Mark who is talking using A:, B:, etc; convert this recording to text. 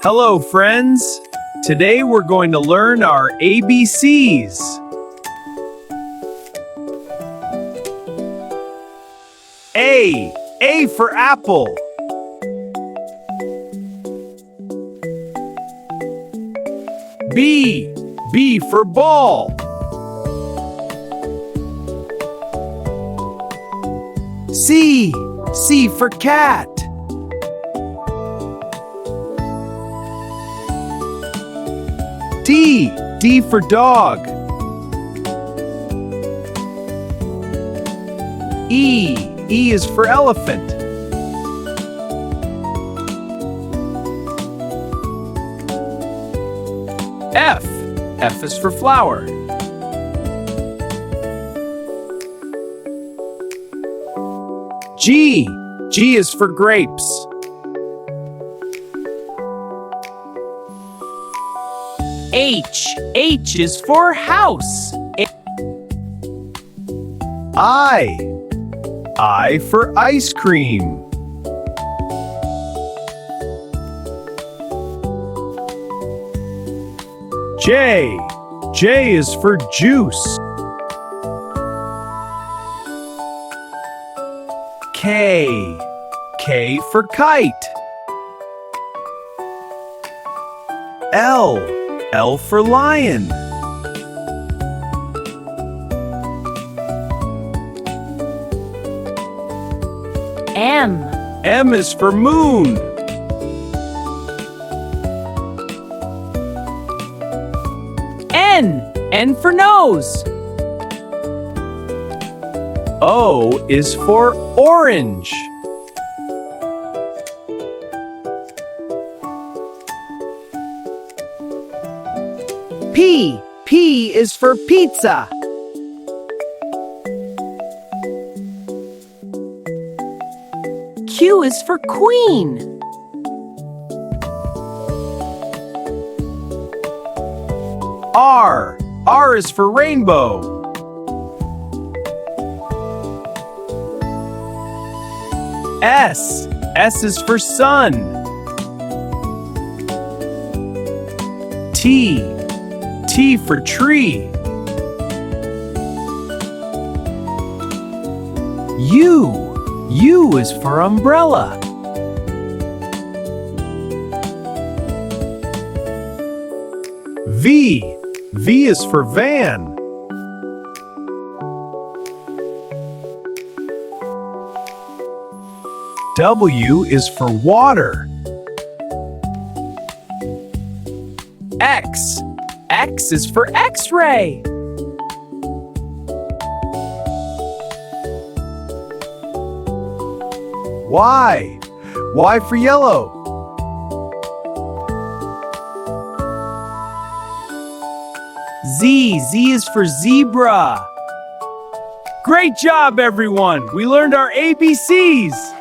A: Hello, friends. Today we're going to learn our ABCs. A for apple. B for ball. C for cat. D for dog. E is for elephant. F is for flower. G is for grapes. H is for house. I for ice cream. J is for juice. K for kite. L for lion. M is for moon. N for nose. O is for orange. P is for pizza. Q is for queen. R is for rainbow. S is for sun. T for tree. U is for umbrella. V is for van. W is for water. X is for X-ray. Y for yellow. Z is for zebra. Great job, everyone! We learned our ABCs!